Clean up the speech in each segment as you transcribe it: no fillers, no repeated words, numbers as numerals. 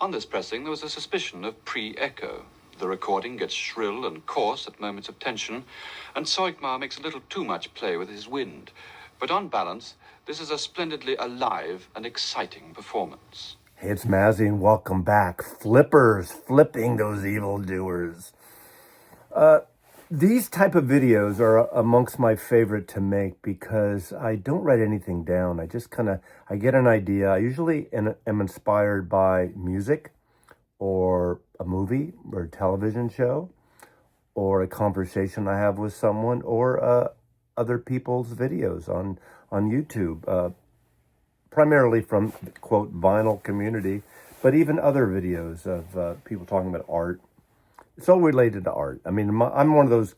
On this pressing, there was a suspicion of pre-echo. The recording gets shrill and coarse at moments of tension, and Soikmar makes a little too much play with his wind. But on balance, this is a splendidly alive and exciting performance. Hey, it's Mazzy, and welcome back. Flippers, flipping those evildoers. These type of videos are amongst my favorite to make because I don't write anything down. I just I get an idea. I usually am inspired by music or a movie or a television show or a conversation I have with someone or other people's videos on YouTube, primarily from, quote, vinyl community, but even other videos of people talking about art. It's all related to art. I mean, I'm one of those,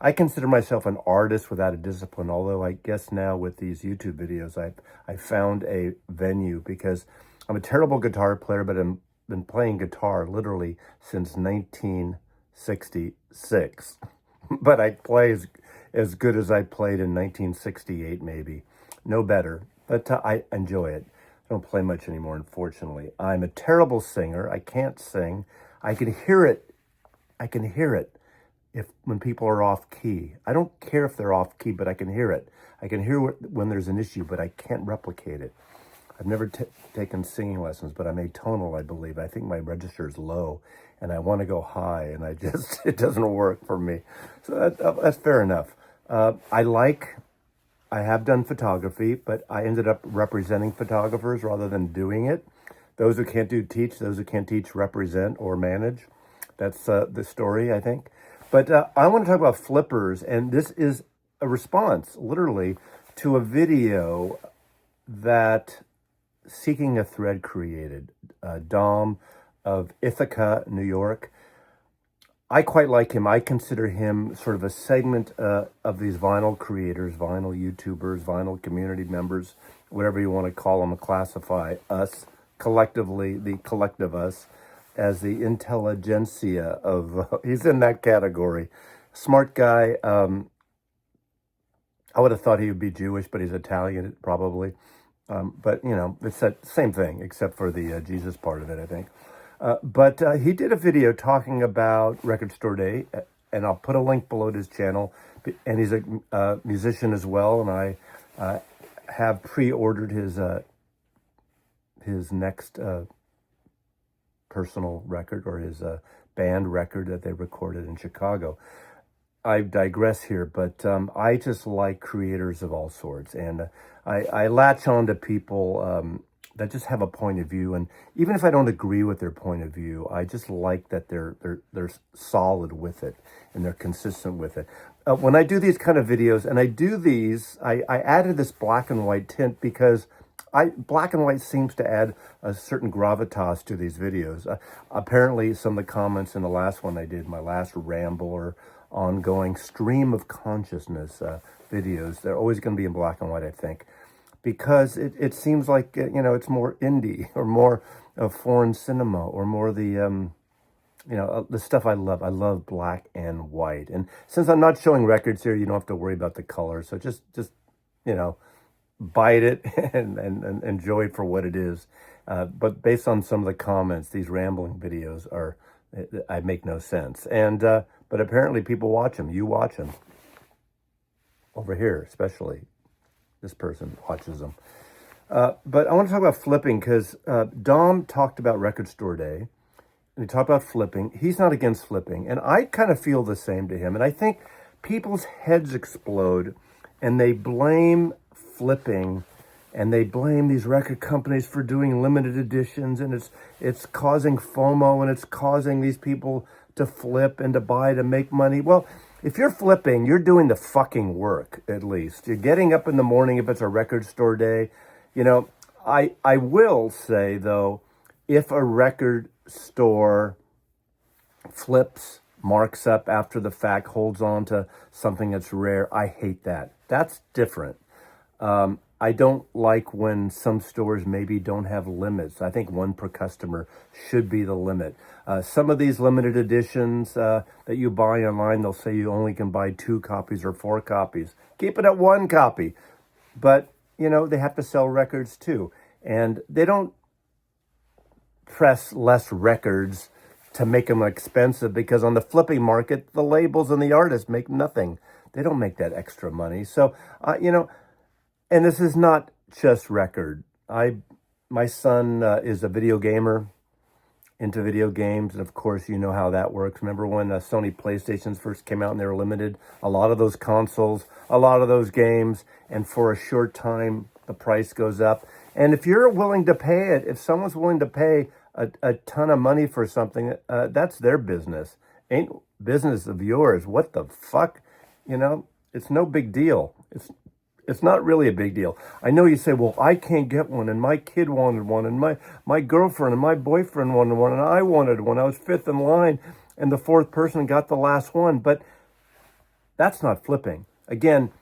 I consider myself an artist without a discipline, although I guess now with these YouTube videos, I found a venue because I'm a terrible guitar player, but I've been playing guitar literally since 1966. But I play as good as I played in 1968, maybe. No better, but I enjoy it. I don't play much anymore, unfortunately. I'm a terrible singer. I can't sing. I can hear it when people are off key. I don't care if they're off key, but I can hear it. I can hear when there's an issue, but I can't replicate it. I've never taken singing lessons, but I'm atonal, I believe. I think my register is low, and I want to go high, and it doesn't work for me. So that's fair enough. I have done photography, but I ended up representing photographers rather than doing it. Those who can't teach. Those who can't teach, represent or manage. That's the story, I think. But I want to talk about flippers, and this is a response, literally, to a video that Seeking a Thread created. Dom of Ithaca, New York. I quite like him. I consider him sort of a segment of these vinyl creators, vinyl YouTubers, vinyl community members, whatever you want to call them, classify us collectively, the collective us, as the intelligentsia of, he's in that category. Smart guy. I would have thought he would be Jewish, but he's Italian, probably. But, you know, it's that same thing, except for the Jesus part of it, I think. But he did a video talking about Record Store Day, and I'll put a link below to his channel. And he's a musician as well, and I have pre-ordered his next personal record, or his band record that they recorded in Chicago. I digress here, but I just like creators of all sorts, and I latch on to people that just have a point of view, and even if I don't agree with their point of view, I just like that they're solid with it and they're consistent with it. When I do these kind of videos, and I do these, I added this black and white tint because black and white seems to add a certain gravitas to these videos. Apparently, some of the comments in the last one I did, my last ramble or ongoing stream of consciousness videos, they're always going to be in black and white, I think, because it seems like, you know, it's more indie or more of foreign cinema or more the, the stuff I love. I love black and white. And since I'm not showing records here, you don't have to worry about the color. So just bite it and enjoy it for what it is. But based on some of the comments, these rambling videos I make no sense. And but apparently people watch them. You watch them. Over here, especially. This person watches them. But I want to talk about flipping because Dom talked about Record Store Day. And he talked about flipping. He's not against flipping. And I kind of feel the same to him. And I think people's heads explode and they blame flipping, and they blame these record companies for doing limited editions, and it's causing FOMO, and it's causing these people to flip and to buy to make money. Well, if you're flipping, you're doing the fucking work, at least. You're getting up in the morning if it's a Record Store Day. You know, I will say, though, if a record store flips, marks up after the fact, holds on to something that's rare, I hate that. That's different. I don't like when some stores maybe don't have limits. I think one per customer should be the limit. Some of these limited editions that you buy online, they'll say you only can buy 2 copies or 4 copies. Keep it at 1 copy. But, you know, they have to sell records too. And they don't press less records to make them expensive, because on the flipping market, the labels and the artists make nothing. They don't make that extra money. So, and this is not just record. My son is a video gamer, into video games, and of course you know how that works. Remember when Sony PlayStations first came out and they were limited? A lot of those consoles, a lot of those games, and for a short time the price goes up. And if you're willing to pay it, if someone's willing to pay a ton of money for something, that's their business. Ain't business of yours. What the fuck? It's no big deal. It's not really a big deal. I know you say, well, I can't get one, and my kid wanted one, and my girlfriend and my boyfriend wanted one, and I wanted one. I was fifth in line, and the fourth person got the last one. But that's not flipping. Again,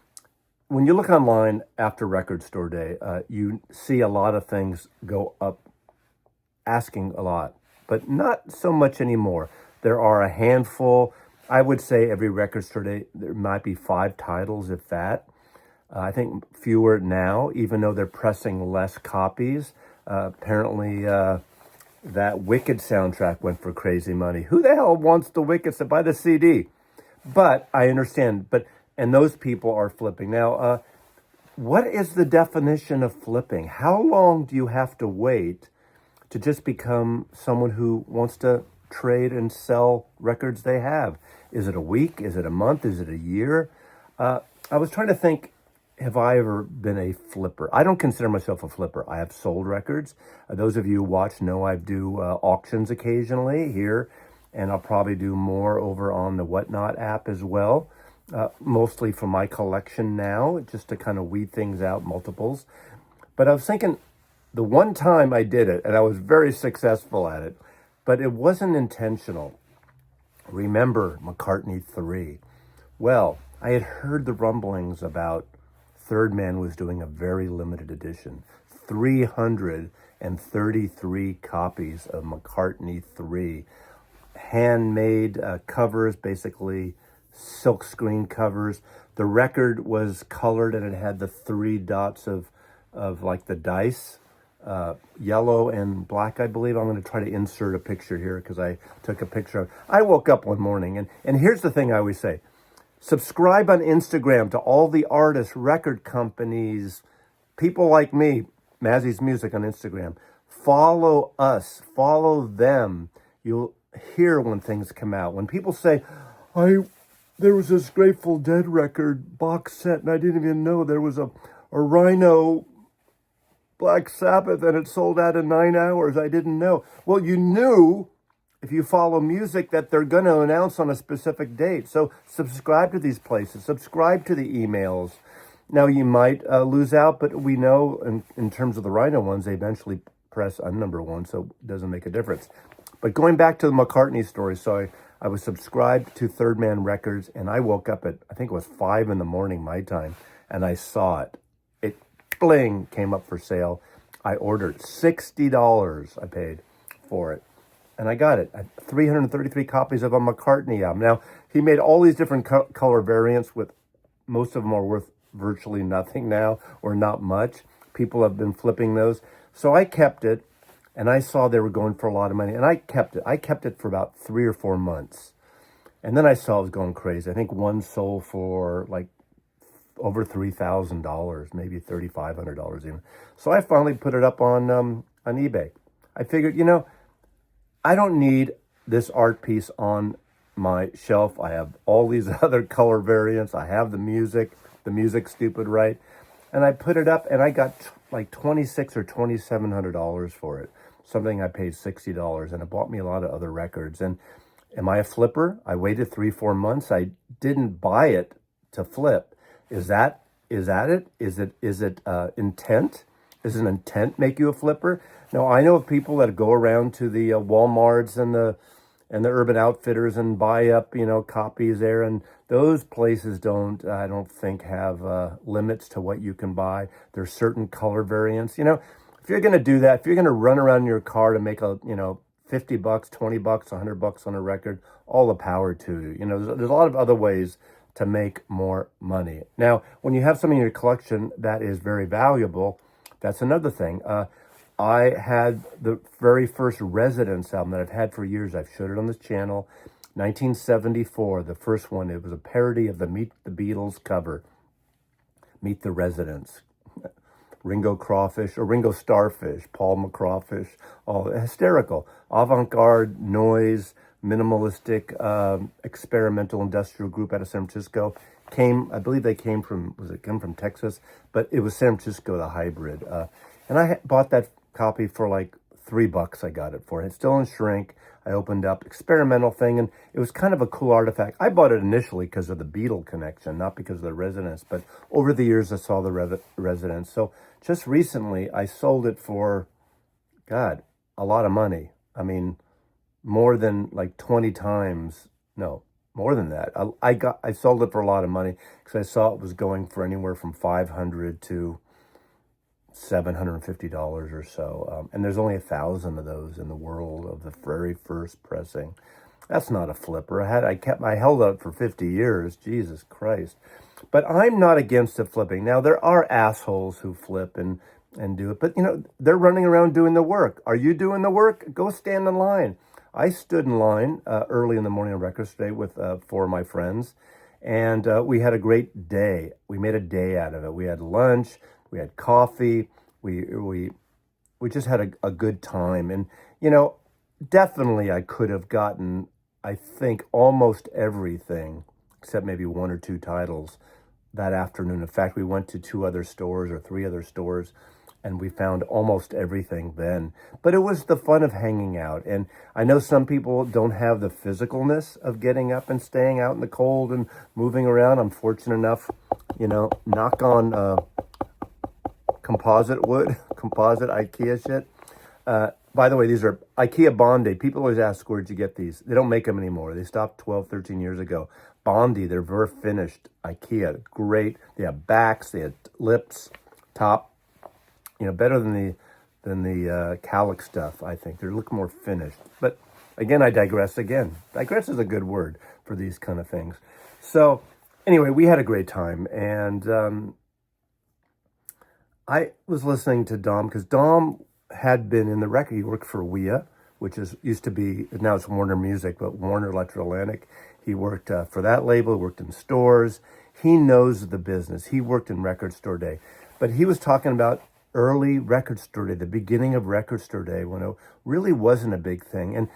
when you look online after Record Store Day, you see a lot of things go up, asking a lot, but not so much anymore. There are a handful. I would say every Record Store Day, there might be 5 titles, if that. I think fewer now, even though they're pressing less copies. Apparently, that Wicked soundtrack went for crazy money. Who the hell wants the Wicked to buy the CD? But I understand. And those people are flipping. Now, what is the definition of flipping? How long do you have to wait to just become someone who wants to trade and sell records they have? Is it a week? Is it a month? Is it a year? I was trying to think, have I ever been a flipper? I don't consider myself a flipper. I have sold records. Those of you who watch know I do auctions occasionally here, and I'll probably do more over on the Whatnot app as well, mostly for my collection now, just to kind of weed things out, multiples. But I was thinking, the one time I did it, and I was very successful at it, but it wasn't intentional. Remember McCartney 3. Well, I had heard the rumblings about Third Man was doing a very limited edition. 333 copies of McCartney 3. Handmade covers, basically silkscreen covers. The record was colored and it had the 3 dots of like the dice, yellow and black, I believe. I'm going to try to insert a picture here because I took a picture of. I woke up one morning and here's the thing I always say. Subscribe on Instagram to all the artists, record companies, people like me, Mazzy's Music on Instagram. Follow us, follow them. You'll hear when things come out. When people say, there was this Grateful Dead record box set and I didn't even know there was a Rhino Black Sabbath and it sold out in 9 hours. I didn't know. Well, you knew, if you follow music, that they're going to announce on a specific date. So subscribe to these places. Subscribe to the emails. Now, you might lose out, but we know in terms of the Rhino ones, they eventually press on number 1, so it doesn't make a difference. But going back to the McCartney story, so I was subscribed to Third Man Records, and I woke up at, I think it was 5 in the morning my time, and I saw it. It, bling, came up for sale. I ordered $60 I paid for it. And I got it. 333 copies of a McCartney album. Now, he made all these different color variants, with most of them are worth virtually nothing now, or not much. People have been flipping those. So I kept it, and I saw they were going for a lot of money, and I kept it. I kept it for about 3 or 4 months. And then I saw it was going crazy. I think one sold for like over $3,000, maybe $3,500 even. So I finally put it up on eBay. I figured, I don't need this art piece on my shelf. I have all these other color variants. I have the music's stupid, right? And I put it up and I got like $2,600 or $2,700 for it. Something I paid $60, and it bought me a lot of other records. And am I a flipper? I waited 3-4 months. I didn't buy it to flip. Is that it? Is it intent? Does an intent make you a flipper? Now, I know of people that go around to the Walmarts and the Urban Outfitters and buy up, copies there. And those places I don't think have limits to what you can buy. There's certain color variants. If you're going to do that, if you're going to run around in your car to make $50, $20, $100 on a record, all the power to you. There's a lot of other ways to make more money. Now, when you have something in your collection that is very valuable, that's another thing. I had the very first Residence album that I've had for years. I've showed it on this channel. 1974, the first one. It was a parody of the Meet the Beatles cover, Meet the Residents. Ringo Crawfish, or Ringo Starfish, Paul McCrawfish, all hysterical. Avant-garde, noise, minimalistic, experimental industrial group out of San Francisco. I believe they came from Texas? But it was San Francisco, the hybrid. And I bought that copy for like $3 I got it for. It's still in shrink. I opened up, experimental thing, and it was kind of a cool artifact. I bought it initially because of the Beatle connection, not because of the Residence, but over the years I saw the Residence. So just recently I sold it for, God, a lot of money. I mean, more than like 20 times, no, more than that. I sold it for a lot of money because I saw it was going for anywhere from $500 to $750 or so, and there's only 1,000 of those in the world of the very first pressing. That's not a flipper. I held out for 50 years. Jesus Christ! But I'm not against it flipping. Now there are assholes who flip and do it, but they're running around doing the work. Are you doing the work? Go stand in line. I stood in line early in the morning on Record Day with 4 of my friends, and we had a great day. We made a day out of it. We had lunch. We had coffee. We just had a good time. And, definitely I could have gotten, I think, almost everything, except maybe 1 or 2 titles that afternoon. In fact, we went to 2 other stores or 3 other stores, and we found almost everything then. But it was the fun of hanging out. And I know some people don't have the physicalness of getting up and staying out in the cold and moving around. I'm fortunate enough, knock on composite wood, composite IKEA shit. By the way, these are IKEA Bondi. People always ask, where'd you get these? They don't make them anymore. They stopped 12, 13 years ago. Bondi, they're very finished. IKEA, great. They have backs, they have lips, top. Better than the Calic stuff, I think. They look more finished. But again, I digress again. Digress is a good word for these kind of things. So anyway, we had a great time. And I was listening to Dom because Dom had been in the record. He worked for WIA, which used to be, now it's Warner Music, but Warner Electro Atlantic. He worked for that label, worked in stores. He knows the business. He worked in Record Store Day. But he was talking about early Record Store Day, the beginning of Record Store Day, when it really wasn't a big thing. And,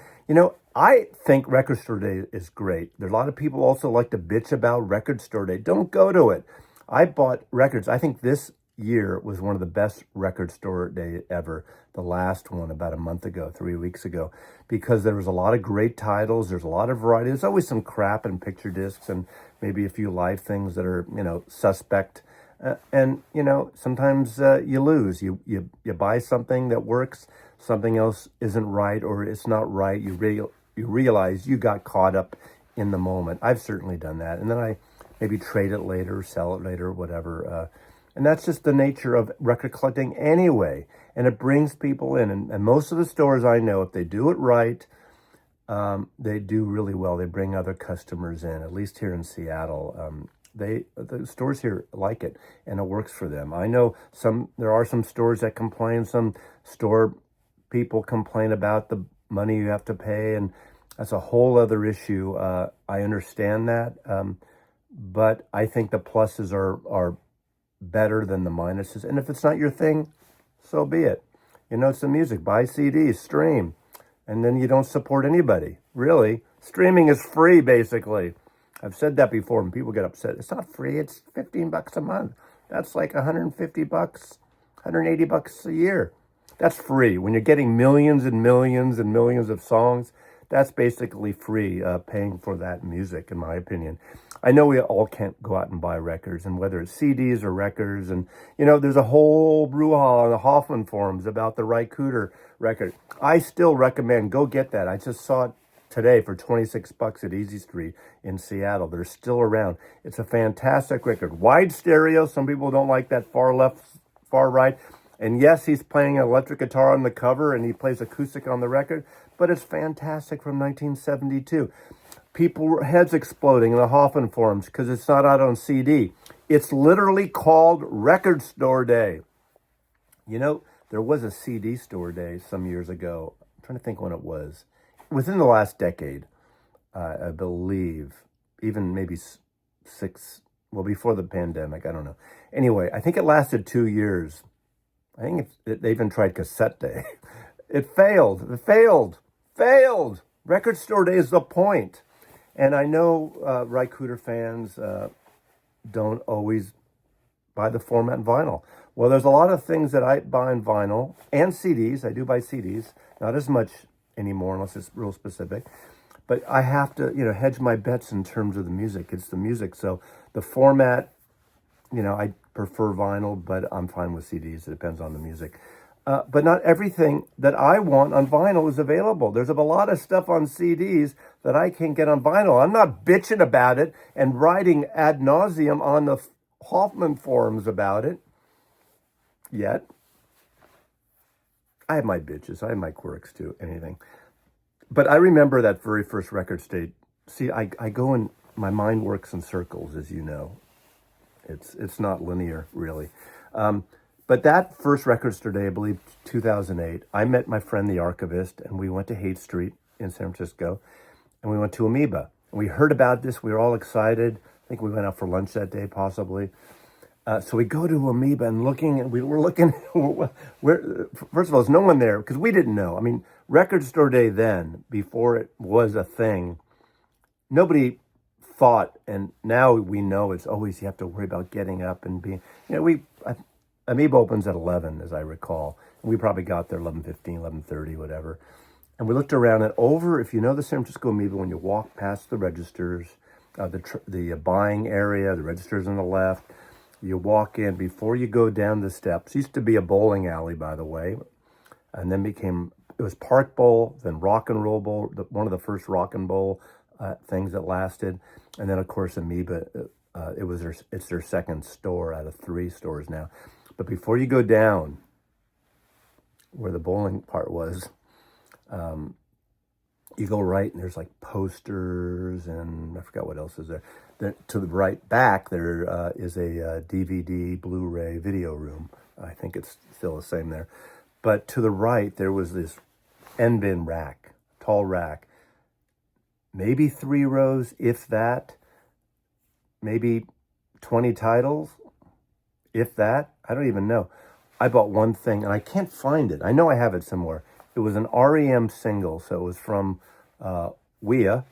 I think Record Store Day is great. There are a lot of people also like to bitch about Record Store Day. Don't go to it. I bought records. I think this year was one of the best Record Store Day ever. The last one about a month ago, 3 weeks ago, because there was a lot of great titles. There's a lot of variety. There's always some crap in picture discs and maybe a few live things that are, suspect. And sometimes you lose. You buy something that works, something else isn't right, or it's not right. You realize you got caught up in the moment. I've certainly done that, and then I maybe trade it later, sell it later, whatever. And that's just the nature of record collecting anyway. And it brings people in. And most of the stores I know, if they do it right, they do really well. They bring other customers in, at least here in Seattle. The stores here like it, and it works for them. I know there are some stores that complain. Some store people complain about the money you have to pay, and that's a whole other issue. I understand that, but I think the pluses are better than the minuses. And if it's not your thing, so be it. It's the music. Buy CDs, stream, and then you don't support anybody. Really, streaming is free, basically. I've said that before, and people get upset. It's not free. It's $15 a month. That's like $150, $180 a year. That's free. When you're getting millions and millions and millions of songs, that's basically free, paying for that music, in my opinion. I know we all can't go out and buy records, and whether it's CDs or records, and, there's a whole brouhaha on the Hoffman forums about the Ry Cooder record. I still recommend, go get that. I just saw it today for $26 at Easy Street in Seattle. They're still around. It's a fantastic record. Wide stereo. Some people don't like that far left, far right. And yes, he's playing an electric guitar on the cover, and he plays acoustic on the record, but it's fantastic from 1972. People, heads exploding in the Hoffman forums because it's not out on CD. It's literally called Record Store Day. there was a CD store day some years ago. I'm trying to think when it was. Within the last decade, I believe, even maybe six, well, before the pandemic, I don't know. Anyway, I think it lasted 2 years. I think they even tried cassette day. It failed. It failed. Failed. Record store day is the point. And I know Rycooter fans don't always buy the format in vinyl. Well, there's a lot of things that I buy in vinyl and CDs. I do buy CDs, not as much anymore unless it's real specific. But I have to, hedge my bets in terms of the music. It's the music. So the format, I prefer vinyl, but I'm fine with CDs. It depends on the music. But not everything that I want on vinyl is available. There's a lot of stuff on CDs that I can't get on vinyl. I'm not bitching about it and writing ad nauseum on the Hoffman forums about it yet. I have my bitches. I have my quirks too, anything. But I remember that very first record state. See, I go in, my mind works in circles, as you know. It's not linear, really. But that first record store day, I believe 2008, I met my friend, the archivist, and we went to Haight Street in San Francisco, and we went to Amoeba. And we heard about this. We were all excited. I think we went out for lunch that day, possibly. So we go to Amoeba and we were looking, first of all, there's no one there, because we didn't know. I mean, record store day then, before it was a thing, nobody thought, and now we know it's always, you have to worry about getting up and being, Amoeba opens at 11, as I recall. And we probably got there 11:15, 11:30, whatever. And we looked around and over, if you know the San Francisco Amoeba, when you walk past the registers, the buying area, the registers on the left, you walk in before you go down the steps. It used to be a bowling alley, by the way, and then it was Park Bowl, then Rock and Roll Bowl, one of the first Rock and Roll things that lasted. And then, of course, Amoeba, it's their second store out of 3 stores now. But before you go down where the bowling part was, you go right and there's like posters and I forgot what else is there. Then to the right back, there is a DVD, Blu-ray video room. I think it's still the same there. But to the right, there was this end bin rack, tall rack, maybe 3 rows, if that, maybe 20 titles, if that. I don't even know. I bought one thing, and I can't find it. I know I have it somewhere. It was an REM single, so it was from WEA,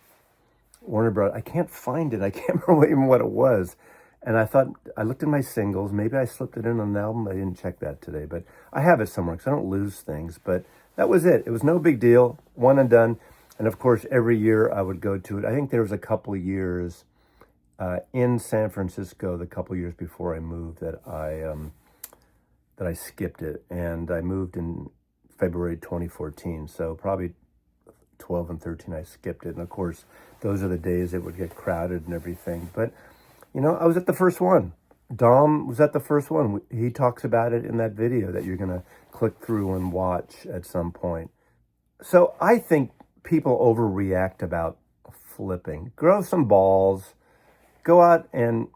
Warner Bros. I can't find it. I can't remember even what it was. And I thought, I looked at my singles. Maybe I slipped it in on an album. I didn't check that today, but I have it somewhere because I don't lose things. But that was it. It was no big deal. One and done. And of course, every year I would go to it. I think there was a couple of years in San Francisco, the couple of years before I moved, that I skipped it. And I moved in February 2014. So probably 12 and 13, I skipped it. And of course, those are the days it would get crowded and everything. But, I was at the first one. Dom was at the first one. He talks about it in that video that you're going to click through and watch at some point. So I think people overreact about flipping. Grow some balls. Go out and,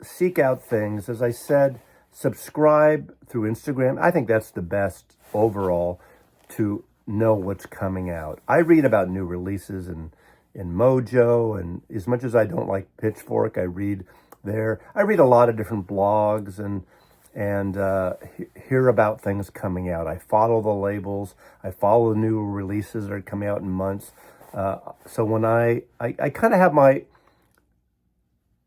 seek out things. As I said, subscribe through Instagram. I think that's the best overall to know what's coming out. I read about new releases in Mojo, and as much as I don't like Pitchfork, I read there. I read a lot of different blogs and hear about things coming out. I follow the labels. I follow the new releases that are coming out in months. So when I kind of have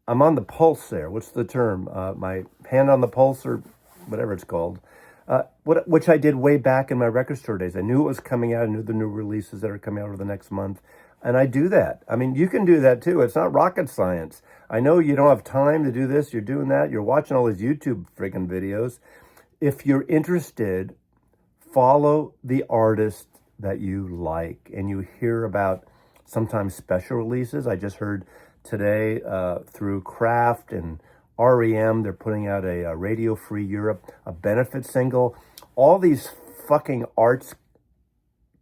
I'm on the pulse there. What's the term? My hand on the pulse, or whatever it's called. Which I did way back in my record store days. I knew it was coming out. I knew the new releases that are coming out over the next month. And I do that. I mean, you can do that too. It's not rocket science. I know you don't have time to do this. You're doing that. You're watching all these YouTube freaking videos. If you're interested, follow the artist that you like. And you hear about sometimes special releases. I just heard today through Kraft and REM, they're putting out a Radio Free Europe, a benefit single. All these fucking arts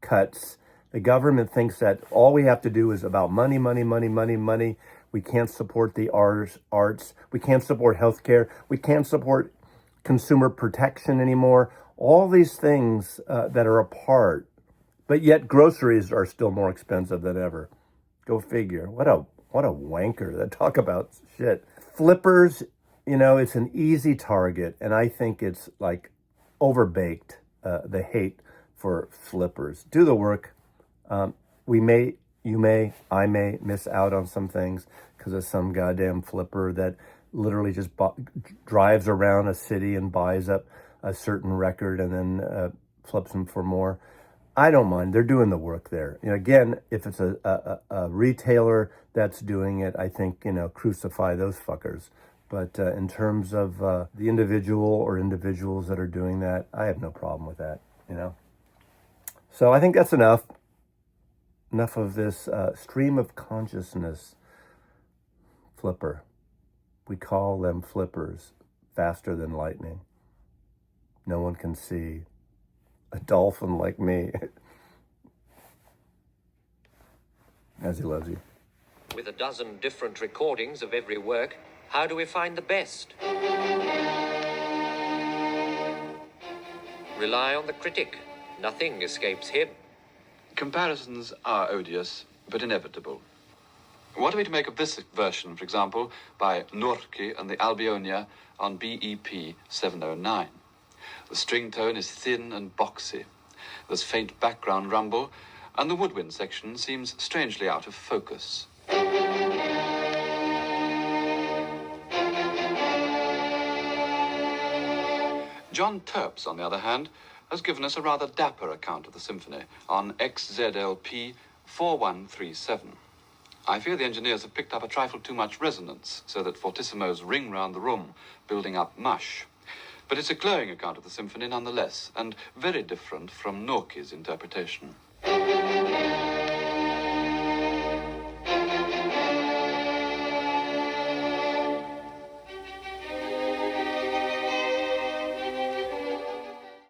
cuts. The government thinks that all we have to do is about money, money, money, money, money. We can't support the arts. We can't support healthcare. We can't support consumer protection anymore. All these things that are apart, but yet groceries are still more expensive than ever. Go figure. What a wanker. That talk about shit. Flippers, it's an easy target, and I think it's like overbaked, the hate for flippers. Do the work. I may miss out on some things because of some goddamn flipper that literally just drives around a city and buys up a certain record and then flips them for more. I don't mind. They're doing the work there. Again, if it's a retailer that's doing it, I think, crucify those fuckers. But in terms of the individual or individuals that are doing that, I have no problem with that, So I think that's enough. Enough of this stream of consciousness flipper. We call them flippers, faster than lightning. No one can see a dolphin like me, as he loves you. With a dozen different recordings of every work, how do we find the best? Rely on the critic. Nothing escapes him. Comparisons are odious, but inevitable. What are we to make of this version, for example, by Norki and the Albionia on BEP 709? The string tone is thin and boxy. There's faint background rumble, and the woodwind section seems strangely out of focus. John Terps, on the other hand, has given us a rather dapper account of the symphony on XZLP 4137. I fear the engineers have picked up a trifle too much resonance, so that fortissimos ring round the room, building up mush. But it's a glowing account of the symphony nonetheless, and very different from Norki's interpretation.